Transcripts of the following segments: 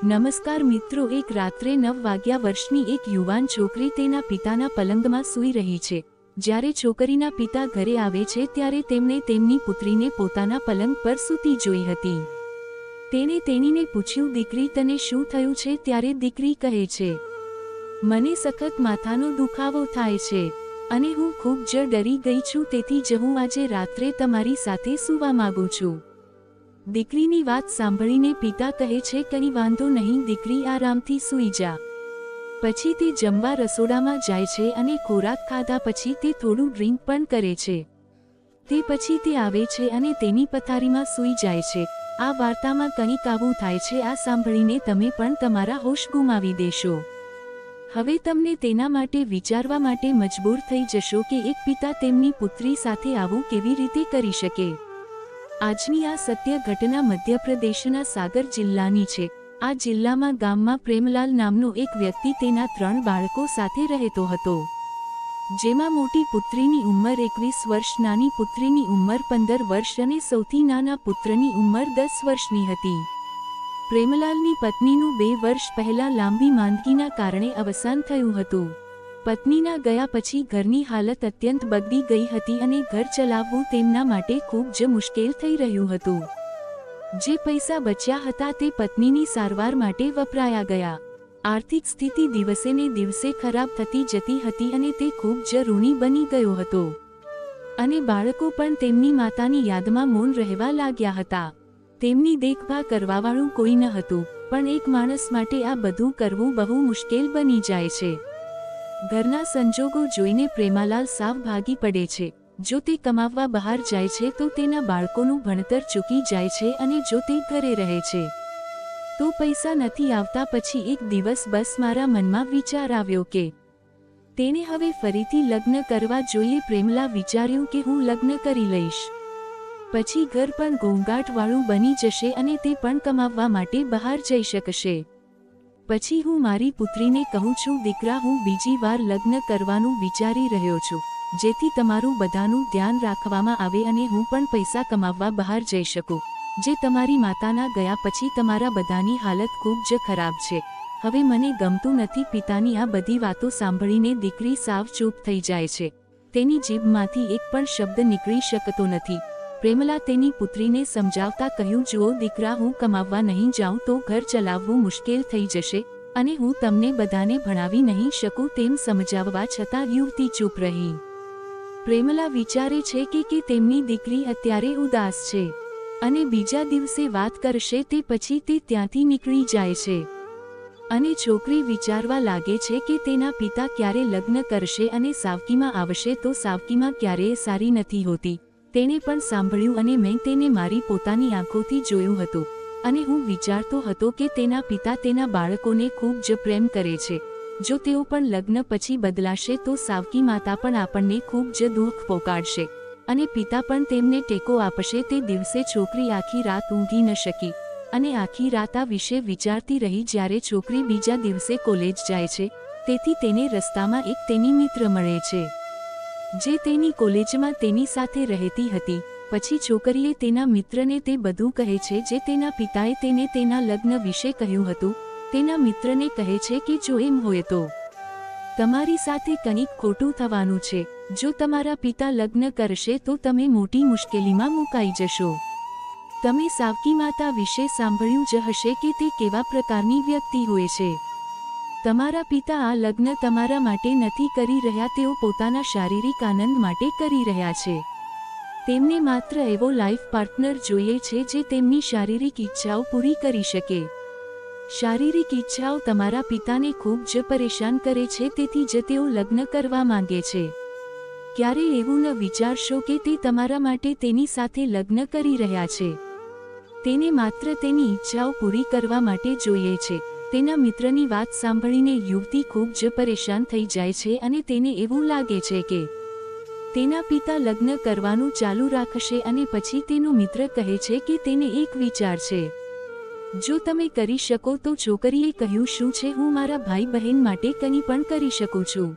નમસ્કાર મિત્રો, એક રાત્રે 9 વાગ્યા વર્ષની એક યુવાન છોકરી તેના પિતાના પલંગમાં સૂઈ રહી છે. જ્યારે છોકરીના પિતા ઘરે આવે છે ત્યારે તેમણે તેમની પુત્રીને પોતાના પલંગ પર સૂતી જોઈ હતી. તેણે તેણીને પૂછ્યું, દીકરી, તને શું થયું છે? ત્યારે દીકરી કહે છે, મને સખત માથાનો દુખાવો થાય છે અને હું ખૂબ જ ડરી ગઈ છું, તેથી જ હું આજે રાત્રે તમારી સાથે સૂવા માંગુ છું. દીકરીની વાત સાંભળીને પિતા કહે છે, કંઈ વાંધો નહીં દીકરી, આરામથી સૂઈ જા. પછી તે જમવા રસોડામાં જાય છે અને ખોરાક ખાધા પછી તે થોડું ડ્રિંક પણ કરે છે. તે પછી તે આવે છે અને તેની પથારીમાં સૂઈ જાય છે. આ વાર્તામાં કંઈક આવું થાય છે. આ સાંભળીને તમે પણ તમારા હોશ ગુમાવી દેશો. હવે તમને તેના માટે વિચારવા માટે મજબૂર થઈ જશો કે એક પિતા તેમની પુત્રી સાથે આવું કેવી રીતે કરી શકે. આજની આ સત્ય ઘટના મધ્યપ્રદેશના સાગર જિલ્લાની છે. આ જિલ્લામાં ગામમાં પ્રેમલાલ નામનો એક વ્યક્તિ તેના 3 બાળકો સાથે રહેતો હતો, જેમાં મોટી પુત્રીની ઉંમર 21 વર્ષ, નાની પુત્રીની ઉંમર 15 વર્ષ અને સૌથી નાના પુત્રની ઉંમર 10 વર્ષની હતી. પ્રેમલાલની પત્નીનું 2 વર્ષ પહેલા લાંબી માંદગીના કારણે અવસાન થયું હતું. પત્નીના ગયા પછી ઘરની હાલત અત્યંત બગડી ગઈ હતી અને ઘર ચલાવવું તેમના માટે ખૂબ જ મુશ્કેલ થઈ રહ્યું હતું. જે પૈસા બચ્યા હતા તે પત્નીની સારવાર માટે વપરાયા ગયા. આર્થિક સ્થિતિ દિવસે ને દિવસે ખરાબ થતી જતી હતી અને તે ખૂબ જ ઋણી બની ગયો હતો અને બાળકો પણ તેમની માતાની યાદમાં મૌન રહેવા લાગ્યા હતા. તેમની દેખભાળ કરવાવાળું કોઈ ન હતું, પણ એક માણસ માટે આ બધું કરવું બહુ મુશ્કેલ બની જાય છે. ઘરના સંજોગો જોઈને પ્રેમાલાલ સાવ ભાગી પડે છે. જો તે કમાવવા બહાર જાય છે તો તેના બાળકોનું ભણતર ચૂકી જાય છે અને જો તે ઘરે રહે છે તો પૈસા નથી આવતા. પછી એક દિવસ બસ મારા મનમાં વિચાર આવ્યો કે તેને હવે ફરીથી લગ્ન કરવા જોઈએ. પ્રેમલા વિચાર્યું કે હું લગ્ન કરી લઈશ, પછી ઘર પણ ઘોંઘાટવાળું બની જશે અને તે પણ કમાવવા માટે બહાર જઈ શકશે. પછી હું મારી પુત્રીને કહું છું, દીકરા, હું બીજી વાર લગ્ન કરવાનું વિચારી રહ્યો છું, જેથી તમારું બધાનું ધ્યાન રાખવામાં આવે અને હું પણ પૈસા કમાવવા બહાર જઈ શકું. જે તમારી માતાના ગયા પછી તમારા બધાની હાલત ખૂબ જ ખરાબ છે. હવે મને ગમતું નથી. પિતાની આ બધી વાતો સાંભળીને દીકરી સાવ ચૂપ થઈ જાય છે. તેની જીભમાંથી એક પણ શબ્દ નીકળી શકતો નથી. પ્રેમલા તેની પુત્રીને સમજાવતા કહ્યું, જુઓ દીકરા, હું કમાવવા નહીં જાઉં તો ઘર ચલાવવું મુશ્કેલ થઈ જશે અને હું તમને બધાને ભણાવી નહીં શકું. તેમ સમજાવવા છતાં યુવતી ચૂપ રહી. પ્રેમલા વિચારે છે કે તેમની દીકરી અત્યારે ઉદાસ છે અને બીજા દિવસે વાત કરશે. તે પછી તે ત્યાંથી નીકળી જાય છે અને છોકરી વિચારવા લાગે છે કે તેના પિતા ક્યારે લગ્ન કરશે અને સાવકીમાં આવશે તો સાવકીમાં ક્યારેય સારી નથી હોતી. તેણે પણ સાંભળ્યું અને મેં તેને મારી પોતાની આંખોથી જોયું હતું અને હું વિચારતો હતો કે તેના પિતા તેના બાળકોને ખૂબ જ પ્રેમ કરે છે. જો તેઓ પણ લગ્ન પછી બદલાશે તો સાવકી માતા પણ આપણને ખૂબ જ દુઃખ પહોંચાડશે અને પિતા પણ તેમને ટેકો આપશે. તે દિવસે છોકરી આખી રાત ઊંઘી ન શકી અને આખી રાત આ વિશે વિચારતી રહી. જ્યારે છોકરી બીજા દિવસે કોલેજ જાય છે તેથી તેને રસ્તામાં એક તેની મિત્ર મળે છે જે તેની કોલેજમાં તેની સાથે રહેતી હતી. પછી છોકરીએ તેના મિત્રને તે બધું કહે છે જે તેના પિતાએ તેને તેના લગ્ન વિશે કહ્યું હતું. તેના મિત્રને કહે છે કે જો એમ હોય તો તમારી સાથે કંઈક ખોટું થવાનું છે. જો તમારા પિતા લગ્ન કરશે તો તમે મોટી મુશ્કેલીમાં મુકાઈ જશો. તમે સાવકી માતા વિશે સાંભળ્યું જ હશે કે તે કેવા પ્રકારની વ્યક્તિ હોય છે. તમારા પિતા આ લગ્ન તમારા માટે નથી કરી રહ્યા, તેઓ પોતાના શારીરિક આનંદ માટે કરી રહ્યા છે. તેમને માત્ર એવો લાઈફ પાર્ટનર જોઈએ છે જે તેમની શારીરિક ઈચ્છાઓ પૂરી કરી શકે. શારીરિક ઈચ્છાઓ તમારા પિતાને ખૂબ જ પરેશાન કરે છે, તેથી જ તેઓ લગ્ન કરવા માંગે છે. ક્યારે એવું ન વિચારશો કે તે તમારા માટે તેની સાથે લગ્ન કરી રહ્યા છે. તેને માત્ર તેની ઈચ્છાઓ પૂરી કરવા માટે જોઈએ છે. તેના મિત્રની વાત સાંભળીને યુવતી ખૂબ જ પરેશાન થઈ જાય છે અને તેને એવું લાગે છે કે તેના પિતા લગ્ન કરવાનું ચાલુ રાખશે અને પછી તેનો મિત્ર કહે છે કે તેને એક વિચાર છે. જો તમે કરી શકો તો. છોકરીએ કહ્યું, શું છે? હું મારા ભાઈ બહેન માટે કંઈ પણ કરી શકું છું.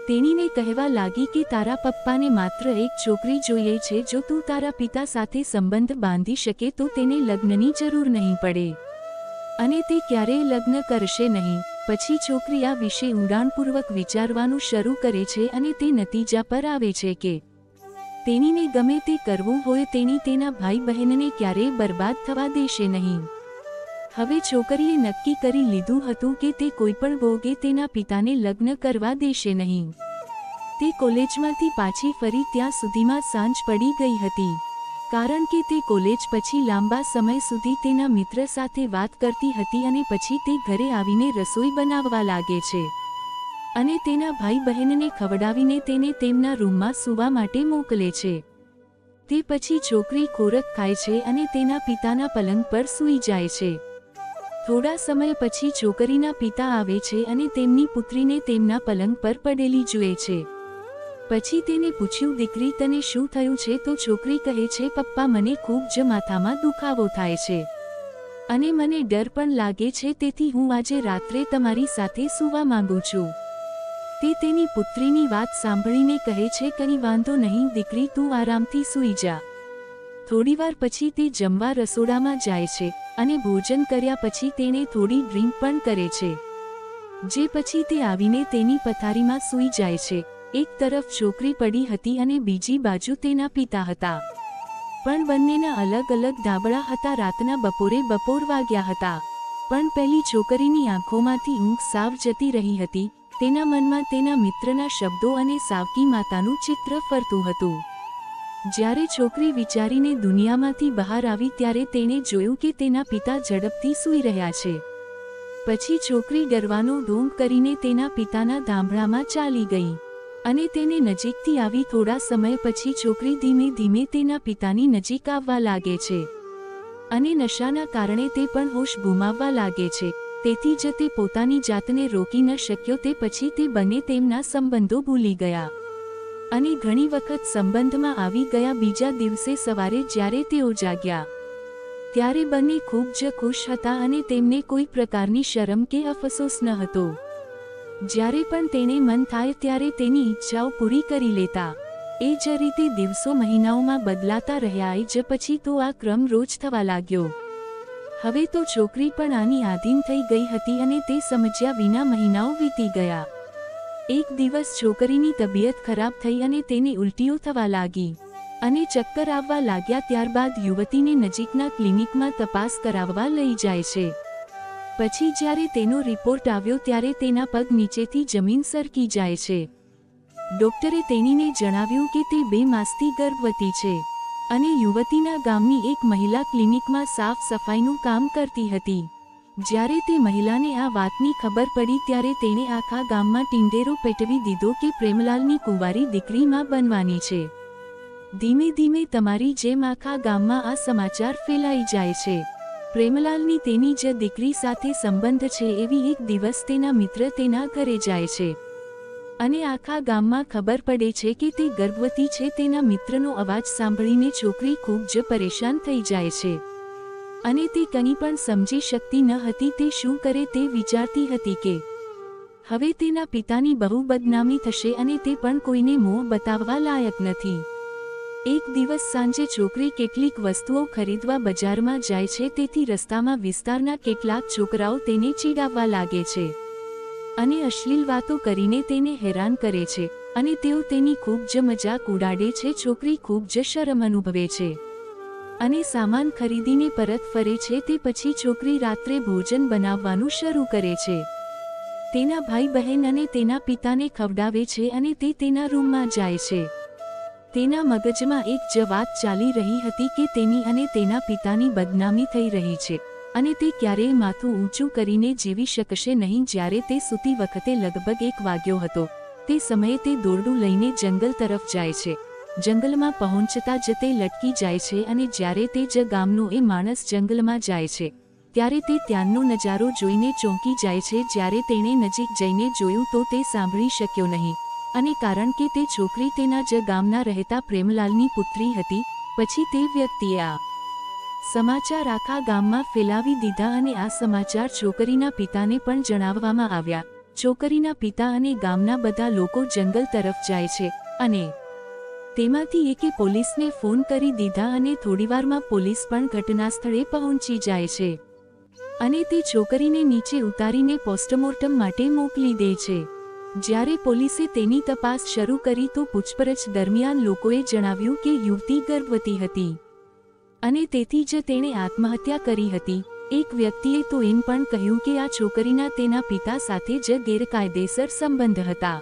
તેણીને કહેવા લાગી કે તારા પપ્પાને માત્ર એક છોકરી જોઈએ છે. જો તું તારા પિતા સાથે સંબંધ બાંધી શકે તો તેને લગ્નની જરૂર નહીં પડે અને તે ક્યારેય લગ્ન કરશે નહીં. પછી છોકરી આ વિશે ઊંડાણપૂર્વક વિચારવાનું શરૂ કરે છે અને તે નતીજા પર આવે છે કે તેણીને ગમે તે કરવું હોય તેણી તેના ભાઈ બહેનને ક્યારેય બરબાદ થવા દેશે નહીં. હવે છોકરીએ નક્કી કરી લીધું હતું કે તે કોઈપણ ભોગે તેના પિતાને લગ્ન કરવા દેશે નહીં. તે કોલેજમાંથી પાછી ફરી ત્યાં સુધીમાં સાંજ પડી ગઈ હતી, કારણ કે તે કોલેજ પછી લાંબા સમય સુધી તેના મિત્ર સાથે વાત કરતી હતી અને પછી તે ઘરે આવીને રસોઈ બનાવવા લાગે છે અને તેના ભાઈ બહેનને ખવડાવીને તેને તેમના રૂમમાં સૂવા માટે મોકલે છે. તે પછી છોકરી ખોરાક ખાય છે અને તેના પિતાના પલંગ પર સૂઈ જાય છે. થોડા સમય પછી છોકરીના પિતા આવે છે અને તેમની પુત્રીને તેમના પલંગ પર પડેલી જુએ છે. પછી તેને પૂછ્યું, દીકરી તને શું થયું છે? તો છોકરી કહે છે, પપ્પા મને ખૂબ જ માથામાં દુખાવો થાય છે અને મને ડર પણ લાગે છે, તેથી હું આજે રાત્રે તમારી સાથે સૂવા માંગુ છું. તે તેની પુત્રીની વાત સાંભળીને કહે છે, કંઈ વાંધો નહીં દીકરી, તું આરામથી સૂઈ જા. થોડીવાર પછી તે જમવા રસોડામાં જાય છે અને ભોજન કર્યા પછી તેણે થોડી ડ્રિંક પણ કરે છે, જે પછી તે આવીને તેની પથારીમાં સૂઈ જાય છે. એક તરફ છોકરી પડી હતી અને બીજી બાજુ તેના પિતા હતા, પણ બંનેના અલગ અલગ ધાબળા હતા. રાતના બપોર વાગ્યા હતા, પણ પેલી છોકરીની આંખોમાંથી ઊંઘ સાવ જતી રહી હતી. તેના મનમાં તેના મિત્રના શબ્દો અને સાવકી માતાનું ચિત્ર ફરતું હતું. જ્યારે છોકરી વિચારીને દુનિયામાંથી બહાર આવી ત્યારે તેણે જોયું કે તેના પિતા ઝડપથી સૂઈ રહ્યા છે. પછી છોકરી ડરવાનો ઢોંગ કરીને તેના પિતાના ધાંભળામાં ચાલી ગઈ અને તેને નજીકથી આવી. થોડા સમય પછી છોકરી ધીમે ધીમે તેના પિતાની નજીક આવવા લાગે છે અને નશાના કારણે તે પણ હોશ ગુમાવવા લાગે છે. તેથી જ તે પોતાની જાતને રોકી ન શક્યો. તે પછી તે બંને તેમના સંબંધો ભૂલી ગયા અને ઘણી વખત સંબંધમાં આવી ગયા. બીજા દિવસે સવારે જ્યારે તેઓ જાગ્યા ત્યારે બંને ખૂબ જ ખુશ હતા અને તેમને કોઈ પ્રકારની શરમ કે અફસોસ ન હતો. જ્યારે પણ તેને મન થાય ત્યારે તેની ઈચ્છાઓ પૂરી કરી લેતા. એ જ રીતે દિવસો મહિનાઓમાં બદલાતા રહ્યા. એ જ પછી તો આ ક્રમ રોજ થવા લાગ્યો. હવે તો છોકરી પણ આની આધીન થઈ ગઈ હતી અને તે સમજ્યા વિના મહિનાઓ વીતી ગયા. એક દિવસ છોકરીની તબિયત ખરાબ થઈ અને તેને ઉલટીઓ થવા લાગી અને ચક્કર આવવા લાગ્યા. ત્યારબાદ યુવતીને નજીકના ક્લિનિકમાં તપાસ કરાવવા લઈ જાય છે. પછી જ્યારે તેનો રિપોર્ટ આવ્યો ત્યારે તેના પગ નીચેથી જમીન સરકી જાય છે. ડોક્ટરે તેણીને જણાવ્યું કે તે 2 માસથી ગર્ભવતી છે અને યુવતીના ગામની એક મહિલા ક્લિનિકમાં સાફ સફાઈનું કામ કરતી હતી. જ્યારે તે મહિલાને આ વાતની ખબર પડી ત્યારે તેણે આખા ગામમાં ટીંડેરો પેટવી દીધો કે પ્રેમલાલની કુંવારી દીકરી માં બનવાની છે. ધીમે ધીમે તમારી જેમ આખા ગામમાં આ સમાચાર ફેલાઈ જાય છે. પ્રેમલાલની તેની જ દીકરી સાથે સંબંધ છે એવી એક દિવસ તેના મિત્ર તેના ઘરે જાય છે અને આખા ગામમાં ખબર પડે છે કે તે ગર્ભવતી છે. તેના મિત્રનો અવાજ સાંભળીને છોકરી ખૂબ જ પરેશાન થઈ જાય છે અને તે કંઈ પણ સમજી શકતી ન હતી. તે શું કરે તે વિચારતી હતી કે હવે તેના પિતાની બહુ બદનામી થશે અને તે પણ કોઈને મોં બતાવવા લાયક નથી. એક દિવસ સાંજે છોકરી કેટલીક વસ્તુઓ ખરીદવા બજારમાં જાય છે. તેથી રસ્તામાં વિસ્તારના કેટલાક છોકરાઓ તેને ચીડાવવા લાગે છે અને અશ્લીલ વાતો કરીને તેને હેરાન કરે છે અને તેઓ તેની ખૂબ જ મજાક ઉડાડે છે. છોકરી ખૂબ જ શરમ અનુભવે છે અને સામાન ખરીદીને પરત ફરે છે. તે પછી છોકરી રાત્રે ભોજન બનાવવાનું શરૂ કરે છે. તેના ભાઈ બહેન અને તેના પિતાને ખવડાવે છે અને તે તેના રૂમમાં જાય છે. તેના મગજમાં એક જ વાત ચાલી રહી હતી કે તેની અને તેના પિતાની બદનામી થઈ રહી છે અને તે ક્યારેય માથું ઊંચું કરીને જીવી શકશે નહીં. જ્યારે તે સૂતી વખતે લગભગ 1 વાગ્યો હતો તે સમયે તે દોરડું લઈને જંગલ તરફ જાય છે. જંગલમાં પહોંચતા જ તે લટકી જાય છે અને જ્યારે તે જ ગામનો એ માણસ જંગલમાં જાય છે ત્યારે તે ત્યાંનો નજારો જોઈને ચોંકી જાય છે. જ્યારે તેણે નજીક જઈને જોયું તો તે સાંભળી શક્યો નહીં અને કારણ કે તે છોકરી તેના જ ગામના રહેતા પ્રેમલાલની પુત્રી હતી. પછી તે વ્યક્તિએ આ સમાચાર આખા ગામમાં ફેલાવી દીધા અને આ સમાચાર છોકરીના પિતાને પણ જણાવવામાં આવ્યા. છોકરીના પિતા અને ગામના બધા લોકો જંગલ તરફ જાય છે અને તેમાંથી એકે પોલીસને ફોન કરી દીધા અને થોડીવારમાં પોલીસ પણ ઘટનાસ્થળે પહોંચી જાય છે અને તે છોકરીને નીચે ઉતારીને પોસ્ટમોર્ટમ માટે મોકલી દે છે. જ્યારે પોલીસે તેની તપાસ શરૂ કરી તો પૂછપરછ દરમિયાન લોકોએ જણાવ્યું કે યુવતી ગર્ભવતી હતી અને તેથી જ તેણે આત્મહત્યા કરી હતી. એક વ્યક્તિએ તો એમ પણ કહ્યું કે આ છોકરીના તેના પિતા સાથે જ ગેરકાયદેસર સંબંધ હતા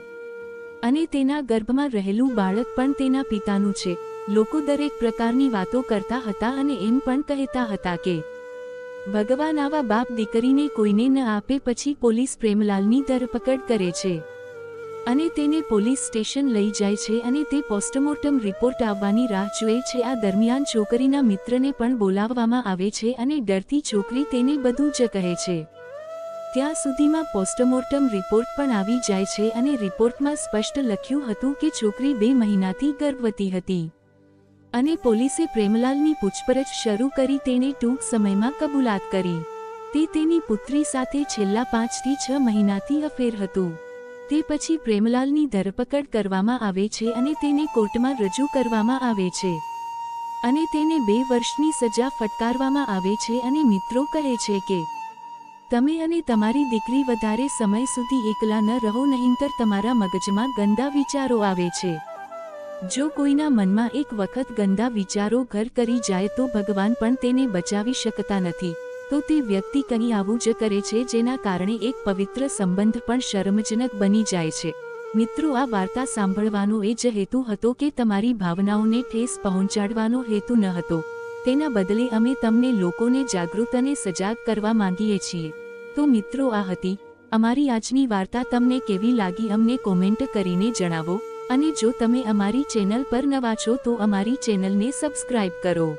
અને તેના ગર્ભમાં રહેલું બાળક પણ તેના પિતાનું છે. લોકો દરેક પ્રકારની વાતો કરતા હતા અને એમ પણ કહેતા હતા કે ભગવાન આવા બાપ દીકરીને કોઈને ન આપે. પછી પોલીસ પ્રેમલાલની ધરપકડ કરે છે અને તેને પોલીસ સ્ટેશન લઈ જાય છે અને તે પોસ્ટમોર્ટમ રિપોર્ટ આવવાની રાહ જુએ છે. આ દરમિયાન છોકરીના મિત્રને પણ બોલાવવામાં આવે છે અને ડરતી છોકરી તેને બધું જ કહે છે. ત્યાં સુધીમાં પોસ્ટમોર્ટમ રિપોર્ટ પણ આવી જાય છે અને રિપોર્ટમાં સ્પષ્ટ લખ્યું હતું કે છોકરી 2 મહિનાથી ગર્ભવતી હતી અને પોલીસે પ્રેમલાલની પૂછપરછ શરૂ કરી. તેણે ટૂંક સમયમાં કબૂલાત કરી. તે તેની પુત્રી સાથે છેલ્લા 5 થી 6 મહિનાથી અફેર હતું. તે પછી પ્રેમલાલની ધરપકડ કરવામાં આવે છે અને તેને કોર્ટમાં રજૂ કરવામાં આવે છે અને તેને 2 વર્ષની સજા ફટકારવામાં આવે છે અને મિત્રો કહે છે કે તમે અને તમારી દીકરી વધારે સમય સુધી એકલા ન રહો, નહીંતર તમારા મગજમાં ગંદા વિચારો આવે છે. જો કોઈના મનમાં એક વખત ગંદા વિચારો ઘર કરી જાય તો ભગવાન પણ તેને બચાવી શકતા નથી. તો તે વ્યક્તિ કંઈ આવું જ કરે છે જેના કારણે એક પવિત્ર સંબંધ પણ શરમજનક બની જાય છે. મિત્રો, આ વાર્તા સાંભળવાનો એ જ હેતુ હતો કે તમારી ભાવનાઓને ઠેસ પહોંચાડવાનો હેતુ ન હતો. તેના બદલે અમે તમને લોકોને જાગૃત અને સજાગ કરવા માંગીએ છીએ. તો મિત્રો, આ હતી અમારી આજની વાર્તા. તમને કેવી લાગી અમને કોમેન્ટ કરીને જણાવો અને જો તમે અમારી ચેનલ પર નવા છો તો અમારી ચેનલને સબસ્ક્રાઇબ કરો.